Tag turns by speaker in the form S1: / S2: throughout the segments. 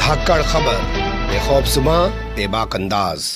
S1: धाकड़ खबर, बेखौफजुबां, बेबाक अंदाज।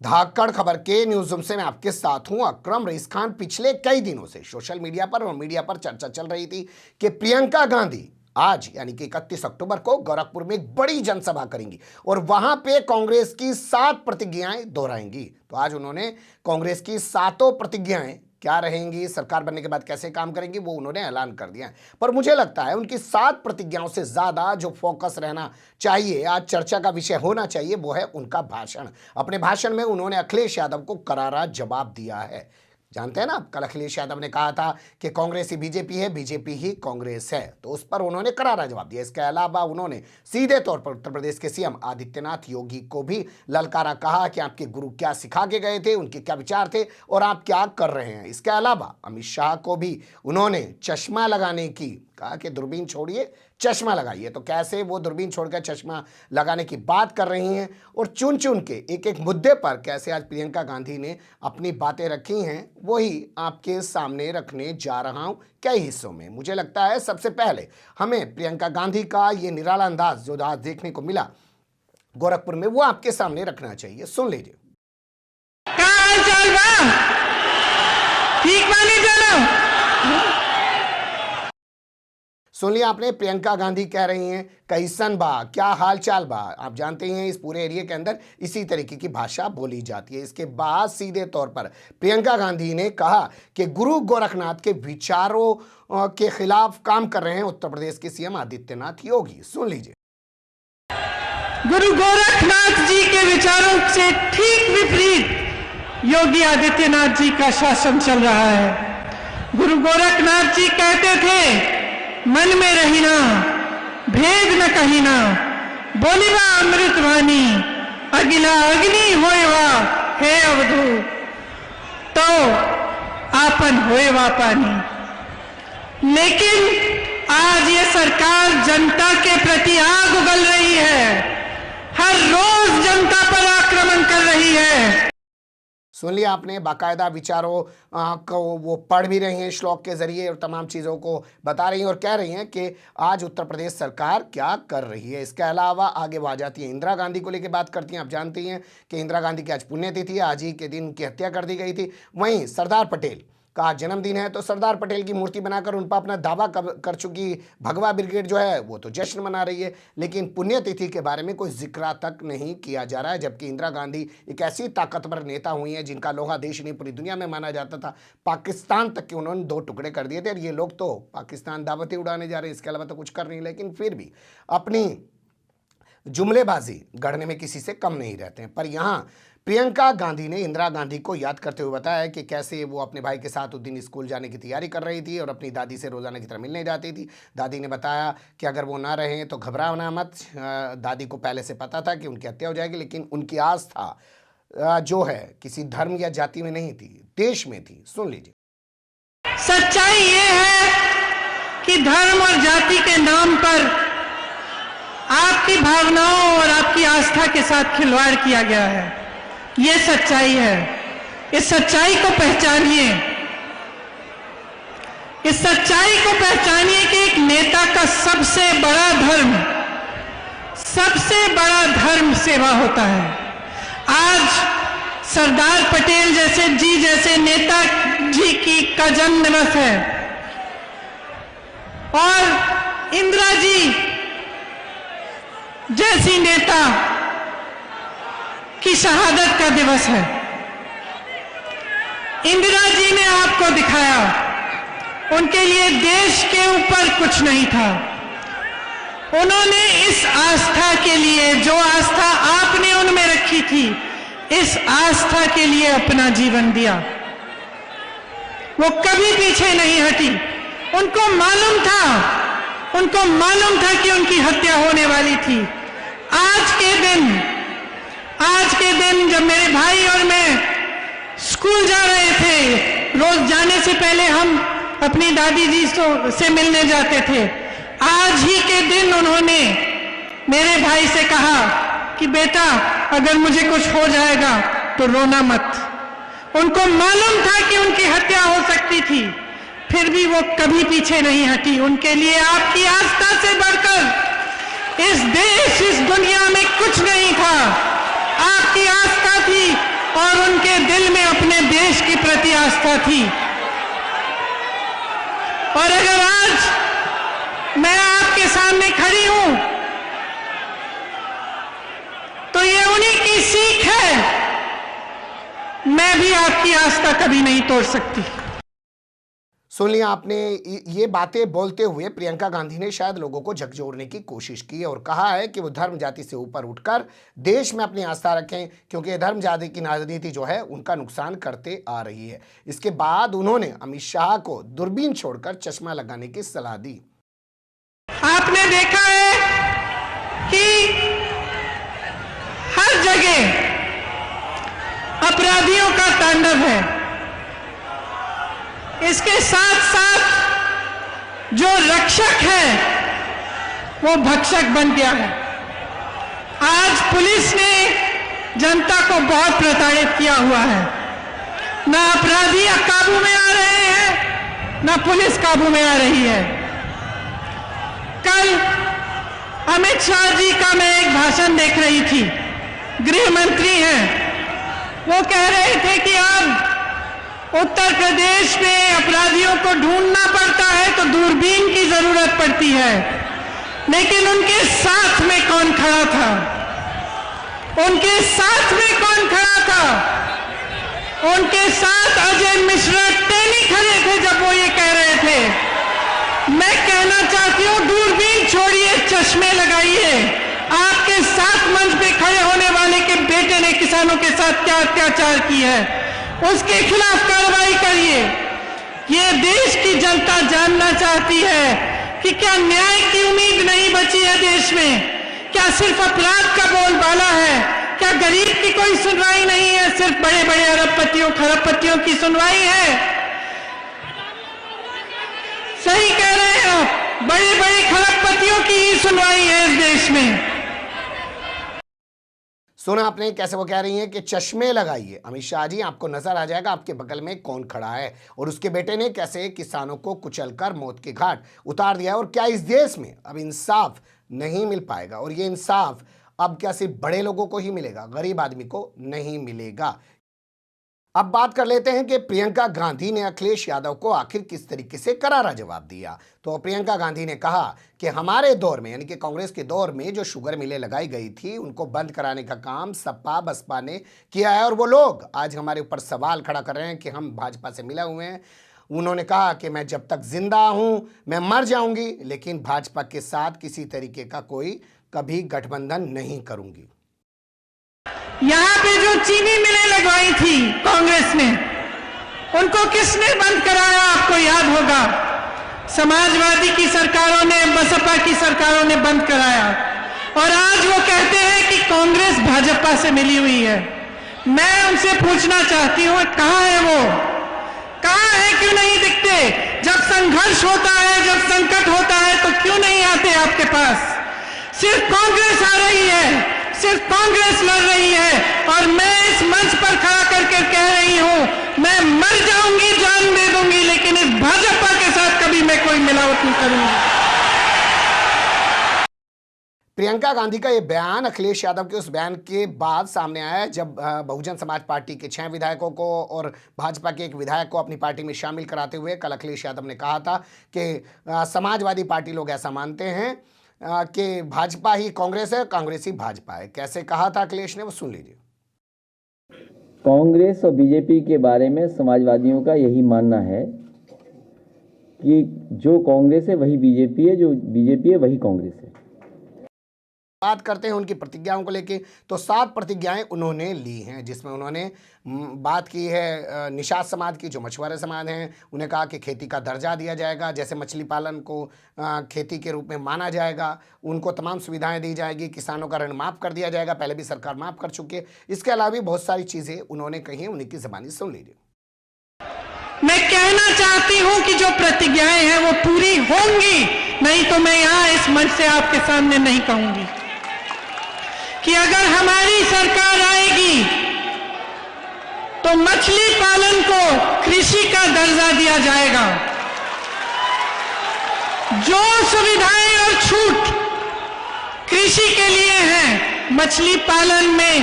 S1: धाकड़ खबर के न्यूज रूम से मैं आपके साथ हूं अकरम रईस खान। पिछले कई दिनों से सोशल मीडिया पर और मीडिया पर चर्चा चल रही थी कि प्रियंका गांधी आज यानी कि 31 अक्टूबर को गोरखपुर में एक बड़ी जनसभा करेंगी और वहां पे कांग्रेस की 7 प्रतिज्ञाएं दोहराएंगी। तो आज उन्होंने कांग्रेस की 7 प्रतिज्ञाएं क्या रहेंगी, सरकार बनने के बाद कैसे काम करेंगी, वो उन्होंने ऐलान कर दिया है। पर मुझे लगता है उनकी 7 प्रतिज्ञाओं से ज्यादा जो फोकस रहना चाहिए, आज चर्चा का विषय होना चाहिए, वो है उनका भाषण। अपने भाषण में उन्होंने अखिलेश यादव को करारा जवाब दिया है। जानते हैं ना, कल अखिलेश यादव ने कहा था कि कांग्रेस ही बीजेपी है, बीजेपी ही कांग्रेस है, तो उस पर उन्होंने करारा जवाब दिया। इसके अलावा उन्होंने सीधे तौर पर उत्तर प्रदेश के सीएम आदित्यनाथ योगी को भी ललकारा, कहा कि आपके गुरु क्या सिखा के गए थे, उनके क्या विचार थे और आप क्या कर रहे हैं। इसके अलावा अमित शाह को भी उन्होंने चश्मा लगाने की कहा कि दूरबीन छोड़िए चश्मा लगाइए। तो कैसे वो दूरबीन छोड़कर चश्मा लगाने की बात कर रही हैं और चुन चुन के एक एक मुद्दे पर कैसे आज प्रियंका गांधी ने अपनी बातें रखी हैं, वही आपके सामने रखने जा रहा हूं कई हिस्सों में। मुझे लगता है सबसे पहले हमें प्रियंका गांधी का ये निराला अंदाज जो आज देखने को मिला गोरखपुर में, वो आपके सामने रखना चाहिए। सुन लीजिए। सुन लिया आपने, प्रियंका गांधी कह रही हैं कैसन बा, क्या हाल चाल बा। आप जानते हैं इस पूरे एरिया के अंदर इसी तरीके की भाषा बोली जाती है। इसके बाद सीधे तौर पर प्रियंका गांधी ने कहा कि गुरु गोरखनाथ के विचारों के खिलाफ काम कर रहे हैं उत्तर प्रदेश के सीएम आदित्यनाथ योगी। सुन लीजिए।
S2: गुरु गोरखनाथ जी के विचारों से ठीक विपरीत योगी आदित्यनाथ जी का शासन चल रहा है। गुरु गोरखनाथ जी कहते थे मन में रहीना, भेद न कहीना, बोलिवा अमृत वाणी, अगिला अग्नि होएवा हे अवधू, तो आपन होएवा पानी। लेकिन आज ये सरकार जनता के प्रति आग उगल रही है, हर रोज जनता पर आक्रमण कर रही है।
S1: सुन लिया आपने, बाकायदा विचारों को वो पढ़ भी रही हैं श्लोक के जरिए और तमाम चीज़ों को बता रही हैं और कह रही हैं कि आज उत्तर प्रदेश सरकार क्या कर रही है। इसके अलावा आगे वो आ जाती है इंदिरा गांधी को लेकर बात करती हैं। आप जानती हैं कि इंदिरा गांधी की आज पुण्यतिथि है, आज ही के दिन उनकी हत्या कर दी गई थी। वहीं सरदार पटेल का जन्मदिन है, तो सरदार पटेल की मूर्ति बनाकर उन पर अपना दावा कर चुकी भगवा ब्रिगेड जो है वो तो जश्न मना रही है, लेकिन पुण्यतिथि के बारे में कोई जिक्र तक नहीं किया जा रहा है। जबकि इंदिरा गांधी एक ऐसी ताकतवर नेता हुई हैं जिनका लोहा देश नहीं पूरी दुनिया में माना जाता था। पाकिस्तान तक के उन्होंने 2 टुकड़े कर दिए थे और ये लोग तो पाकिस्तान दावतें उड़ाने जा रहे हैं, इसके अलावा तो कुछ कर नहीं। लेकिन फिर भी अपनी जुमलेबाजी गढ़ने में किसी से कम नहीं रहते हैं। पर यहाँ प्रियंका गांधी ने इंदिरा गांधी को याद करते हुए बताया कि कैसे वो अपने भाई के साथ उस दिन स्कूल जाने की तैयारी कर रही थी और अपनी दादी से रोजाना की तरह मिलने जाती थी। दादी ने बताया कि अगर वो ना रहें तो घबराना मत। दादी को पहले से पता था कि उनकी हत्या हो जाएगी, लेकिन उनकी आस्था जो है किसी धर्म या जाति में नहीं थी, देश में थी। सुन लीजिए।
S2: सच्चाई ये है कि धर्म और जाति के नाम पर आपकी भावनाओं और आपकी आस्था के साथ खिलवाड़ किया गया है। ये सच्चाई है। इस सच्चाई को पहचानिए। इस सच्चाई को पहचानिए कि एक नेता का सबसे बड़ा धर्म सेवा होता है। आज सरदार पटेल जैसे नेता जी का जन्म दिवस है और इंदिरा जी जैसी नेता की शहादत का दिवस है। इंदिरा जी ने आपको दिखाया, उनके लिए देश के ऊपर कुछ नहीं था। उन्होंने इस आस्था के लिए, जो आस्था आपने उनमें रखी थी, इस आस्था के लिए अपना जीवन दिया। वो कभी पीछे नहीं हटी। उनको मालूम था कि उनकी हत्या होने वाली थी। आज के दिन जब मेरे भाई और मैं स्कूल जा रहे थे, रोज जाने से पहले हम अपनी दादी जी से मिलने जाते थे। आज ही के दिन उन्होंने मेरे भाई से कहा कि बेटा अगर मुझे कुछ हो जाएगा तो रोना मत। उनको मालूम था कि उनकी हत्या हो सकती थी, फिर भी वो कभी पीछे नहीं हटी। उनके लिए आपकी आस्था से बढ़कर इस देश, इस दुनिया में कुछ नहीं था। आपकी आस्था थी और उनके दिल में अपने देश के प्रति आस्था थी। और अगर आज मैं आपके सामने खड़ी हूं तो ये उन्हीं की सीख है। मैं भी आपकी आस्था कभी नहीं तोड़ सकती।
S1: सुन लिया आपने। ये बातें बोलते हुए प्रियंका गांधी ने शायद लोगों को झकझोरने की कोशिश की और कहा है कि वो धर्म जाति से ऊपर उठकर देश में अपनी आस्था रखें, क्योंकि धर्म जाति की राजनीति जो है उनका नुकसान करते आ रही है। इसके बाद उन्होंने अमित शाह को दूरबीन छोड़कर चश्मा लगाने की सलाह दी।
S2: आपने देखा है कि हर जगह अपराधियों का तांडव है। इसके साथ साथ जो रक्षक है वो भक्षक बन गया है। आज पुलिस ने जनता को बहुत प्रताड़ित किया हुआ है। ना अपराधी काबू में आ रहे हैं, ना पुलिस काबू में आ रही है। कल अमित शाह जी का मैं एक भाषण देख रही थी। गृह मंत्री हैं, वो कह रहे थे कि अब उत्तर प्रदेश में अपराधियों को ढूंढना पड़ता है तो दूरबीन की जरूरत पड़ती है। लेकिन उनके साथ में कौन खड़ा था? उनके साथ में कौन खड़ा था? उनके साथ अजय मिश्रा टेनी खड़े थे जब वो ये कह रहे थे। मैं कहना चाहती हूं, दूरबीन छोड़िए, चश्मे लगाइए। आपके साथ मंच पे खड़े होने वाले के बेटे ने किसानों के साथ क्या अत्याचार की है, उसके खिलाफ कार्रवाई करिए। ये देश की जनता जानना चाहती है कि क्या न्याय की उम्मीद नहीं बची है देश में? क्या सिर्फ अपराध का बोलबाला है? क्या गरीब की कोई सुनवाई नहीं है? सिर्फ बड़े बड़े अरबपतियों खरबपतियों की सुनवाई है? सही कह रहे हैं आप, बड़े बड़े खरबपतियों की ही सुनवाई है इस देश में।
S1: सुना आपने कैसे वो कह रही हैं कि चश्मे लगाइए। अमित शाह जी, आपको नजर आ जाएगा आपके बगल में कौन खड़ा है। और उसके बेटे ने कैसे किसानों को कुचलकर मौत के घाट उतार दिया। और क्या इस देश में अब इंसाफ नहीं मिल पाएगा? और ये इंसाफ अब क्या सिर्फ बड़े लोगों को ही मिलेगा, गरीब आदमी को नहीं मिलेगा? अब बात कर लेते हैं कि प्रियंका गांधी ने अखिलेश यादव को आखिर किस तरीके से करारा जवाब दिया। तो प्रियंका गांधी ने कहा कि हमारे दौर में, यानी कि कांग्रेस के दौर में जो शुगर मिलें लगाई गई थी उनको बंद कराने का काम सपा बसपा ने किया है। और वो लोग आज हमारे ऊपर सवाल खड़ा कर रहे हैं कि हम भाजपा से मिले हुए हैं। उन्होंने कहा कि मैं जब तक जिंदा हूं मैं मर जाऊंगी, लेकिन भाजपा के साथ किसी तरीके का कोई कभी गठबंधन नहीं करूंगी।
S2: यहां पे जो चीनी मिलें लगवाई थी कांग्रेस ने, उनको किसने बंद कराया? आपको याद होगा, समाजवादी की सरकारों ने, बसपा की सरकारों ने बंद कराया। और आज वो कहते हैं कि कांग्रेस भाजपा से मिली हुई है। मैं उनसे पूछना चाहती हूं, कहां है वो? कहां है? क्यों नहीं दिखते? जब संघर्ष होता है, जब संकट होता है तो क्यों नहीं आते आपके पास? सिर्फ कांग्रेस आ रही है, सिर्फ कांग्रेस लड़ रही है। और मैं इस मंच पर खड़ा करके कह रही हूं, मैं मर जाऊंगी, जान दे दूंगी, लेकिन इस भाजपा के साथ कभी मैं कोई मिलावट नहीं करूंगी।
S1: प्रियंका गांधी का ये बयान अखिलेश यादव के उस बयान के बाद सामने आया है जब बहुजन समाज पार्टी के 6 विधायकों को और भाजपा के एक विधायक को अपनी पार्टी में शामिल कराते हुए कल अखिलेश यादव ने कहा था कि समाजवादी पार्टी लोग ऐसा मानते हैं कि भाजपा ही कांग्रेस है, कांग्रेस ही भाजपा है। कैसे कहा था अखिलेश ने, वो सुन लीजिए।
S3: कांग्रेस और बीजेपी के बारे में समाजवादियों का यही मानना है कि जो कांग्रेस है वही बीजेपी है, जो बीजेपी है वही कांग्रेस है।
S1: बात करते हैं उनकी प्रतिज्ञाओं को लेके, तो 7 प्रतिज्ञाएं उन्होंने ली हैं, जिसमें उन्होंने बात की है निषाद समाज की, जो मछुआरे समाज हैं। उन्हें कहा कि खेती का दर्जा दिया जाएगा, जैसे मछली पालन को खेती के रूप में माना जाएगा, उनको तमाम सुविधाएं दी जाएगी, किसानों का ऋण माफ़ कर दिया जाएगा, पहले भी सरकार माफ़ कर चुकी है। इसके अलावा भी बहुत सारी चीज़ें उन्होंने कही हैं, उन्हीं की ज़बानी सुन लीजिए।
S2: मैं कहना चाहती हूं कि जो प्रतिज्ञाएं हैं वो पूरी होंगी, नहीं तो मैं यहां इस मंच से आपके सामने नहीं कहूंगी कि अगर हमारी सरकार आएगी तो मछली पालन को कृषि का दर्जा दिया जाएगा। जो सुविधाएं और छूट कृषि के लिए हैं, मछली पालन में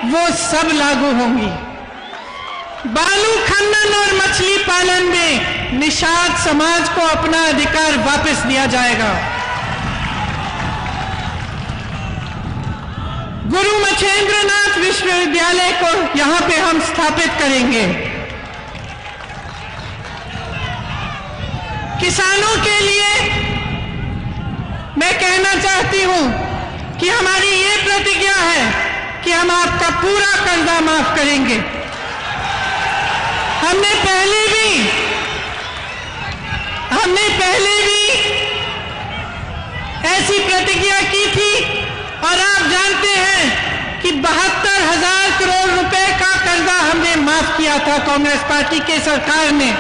S2: वो सब लागू होंगी। बालू खनन और मछली पालन में निषाद समाज को अपना अधिकार वापस दिया जाएगा। गुरु मच्छेंद्रनाथ विश्वविद्यालय को यहां पे हम स्थापित करेंगे। किसानों के लिए मैं कहना चाहती हूं कि हमारी ये प्रतिज्ञा है कि हम आपका पूरा कर्जा माफ करेंगे। हमने पहले भी ऐसी प्रतिज्ञा की थी और आप जानते हैं कि 72,000 करोड़ रुपए का कर्जा हमने माफ किया था कांग्रेस पार्टी के सरकार ने।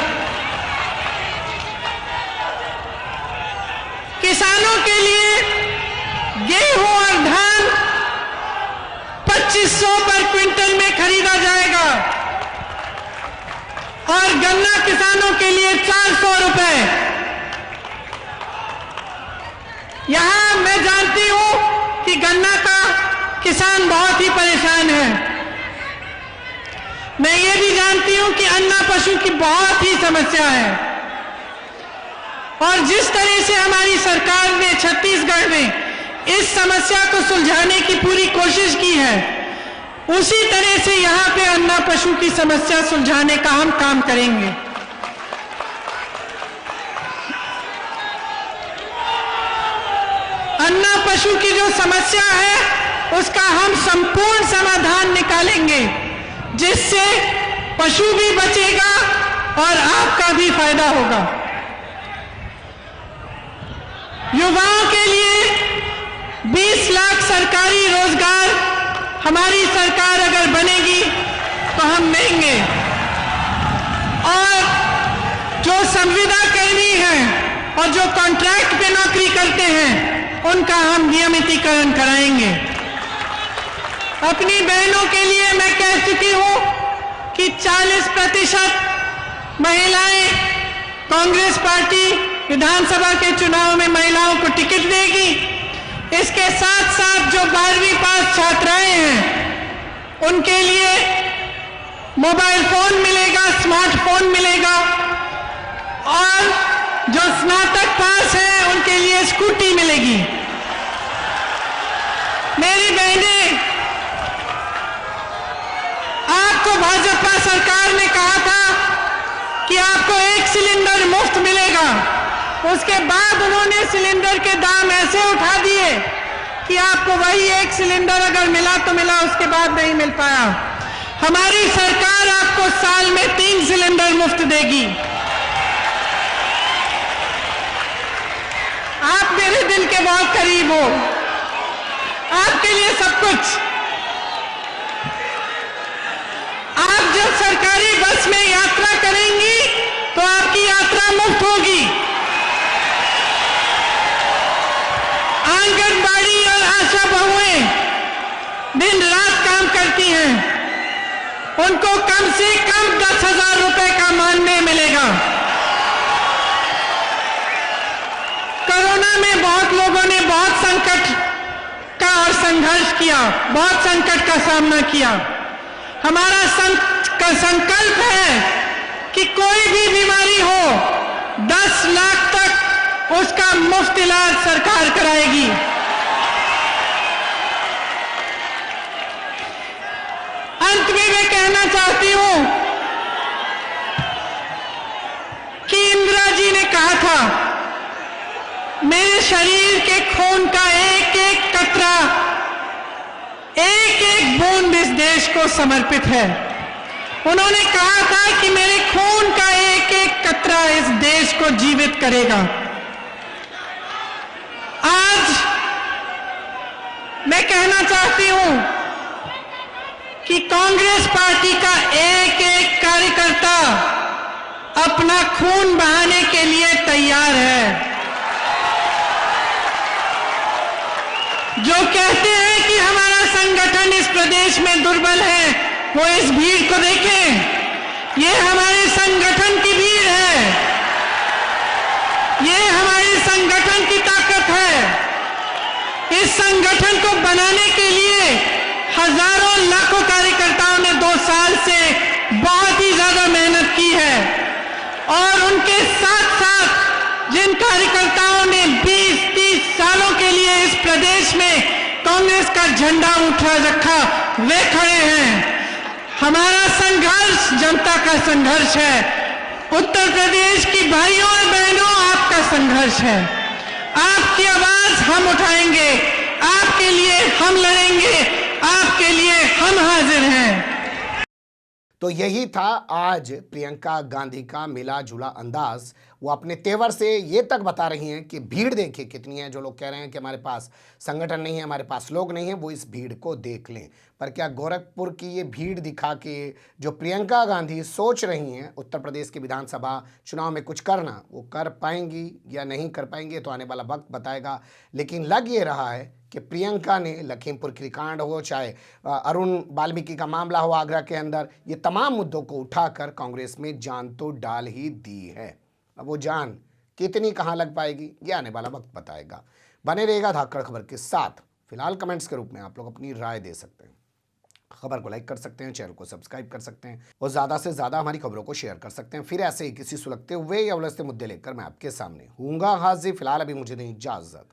S2: किसानों के लिए गेहूं और धान 2500 पर क्विंटल में खरीदा जाएगा और गन्ना किसानों के लिए 400 रुपए। यहां मैं जानती हूं कि गन्ना का किसान बहुत ही परेशान है। मैं ये भी जानती हूं कि अन्ना पशु की बहुत ही समस्या है और जिस तरह से हमारी सरकार ने छत्तीसगढ़ में इस समस्या को सुलझाने की पूरी कोशिश की है, उसी तरह से यहां पे अन्ना पशु की समस्या सुलझाने का हम काम करेंगे। अन्ना पशु की जो समस्या है उसका हम संपूर्ण समाधान निकालेंगे, जिससे पशु भी बचेगा और आपका भी फायदा होगा। युवाओं के लिए 20 लाख सरकारी रोजगार हमारी सरकार अगर बनेगी तो हम देंगे और जो संविदा कर्मी हैं और जो कॉन्ट्रैक्ट पे नौकरी करते हैं उनका हम नियमितीकरण कराएंगे। अपनी बहनों के लिए मैं कह चुकी हूं कि 40% महिलाएं कांग्रेस पार्टी विधानसभा के चुनाव में महिलाओं को टिकट देगी। इसके साथ साथ जो 12वीं पास छात्राएं हैं उनके लिए मोबाइल फोन मिलेगा, स्मार्टफोन मिलेगा और जो स्नातक पास है उनके लिए स्कूटी मिलेगी। मेरी बहनें, आपको भाजपा सरकार ने कहा था कि आपको 1 सिलेंडर मुफ्त मिलेगा। उसके बाद उन्होंने सिलेंडर के दाम ऐसे उठा दिए कि आपको वही 1 सिलेंडर अगर मिला तो मिला, उसके बाद नहीं मिल पाया। हमारी सरकार आपको साल में 3 सिलेंडर मुफ्त देगी। आप मेरे दिल के बहुत करीब हो, आपके लिए सब कुछ। आप जब सरकारी बस में यात्रा करेंगी तो आपकी यात्रा मुफ्त होगी। आंगनबाड़ी और आशा बहुएं दिन रात काम करती हैं, उनको कम से कम 10,000 रुपए का मानदेय मिलेगा। कोरोना में बहुत लोगों ने बहुत संकट का और संघर्ष किया, बहुत संकट का सामना किया। हमारा संकल्प है कि कोई भी बीमारी हो 10 लाख तक उसका मुफ्त इलाज सरकार कराएगी। अंत में मैं कहना चाहती हूं कि इंदिरा जी ने कहा था, मेरे शरीर के खून का एक एक कतरा, एक एक बूंद इस देश को समर्पित है। उन्होंने कहा था कि मेरे खून का एक एक कतरा इस देश को जीवित करेगा। आज मैं कहना चाहती हूं कि कांग्रेस पार्टी का एक एक कार्यकर्ता अपना खून बहाने के लिए तैयार है। जो कहते हैं कि हमारा संगठन इस प्रदेश में दुर्बल है, वो इस भीड़ को देखें। ये हमारे संगठन की भीड़ है, ये हमारे संगठन की ताकत है। इस संगठन को बनाने के लिए हजारों लाखों कार्यकर्ताओं ने 2 साल से बहुत ही ज्यादा मेहनत की है और उनके साथ साथ जिन कार्यकर्ताओं ने 20-30 सालों के लिए इस प्रदेश में कांग्रेस का झंडा उठा रखा, वे खड़े हैं। हमारा संघर्ष जनता का संघर्ष है। उत्तर प्रदेश की भाइयों और बहनों, आपका संघर्ष है। आपकी आवाज हम उठाएंगे, आपके लिए हम लड़ेंगे, आपके लिए हम हाजिर हैं।
S1: तो यही था आज प्रियंका गांधी का मिला जुला अंदाज। वो अपने तेवर से ये तक बता रही हैं कि भीड़ देखिए कितनी है। जो लोग कह रहे हैं कि हमारे पास संगठन नहीं है, हमारे पास लोग नहीं है, वो इस भीड़ को देख लें। पर क्या गोरखपुर की ये भीड़ दिखा के जो प्रियंका गांधी सोच रही हैं उत्तर प्रदेश के विधानसभा चुनाव में कुछ करना, वो कर पाएंगी या नहीं कर पाएंगे, तो आने वाला वक्त बताएगा। लेकिन लग ये रहा है कि प्रियंका ने लखीमपुर खीरी कांड हो, चाहे अरुण वाल्मीकि का मामला हो आगरा के अंदर, ये तमाम मुद्दों को उठाकर कांग्रेस में जान तो डाल ही दी है। अब वो जान कितनी कहाँ लग पाएगी, ये आने वाला वक्त बताएगा। बने रहेगा धाकड़ खबर के साथ। फिलहाल कमेंट्स के रूप में आप लोग अपनी राय दे सकते हैं। खबर को लाइक कर सकते हैं, चैनल को सब्सक्राइब कर सकते हैं और ज़्यादा से ज़्यादा हमारी खबरों को शेयर कर सकते हैं। फिर ऐसे ही किसी सुलगते हुए या उलझते मुद्दे लेकर मैं आपके सामने हूँगा हाजिर। फिलहाल अभी मुझे दें इजाज़त।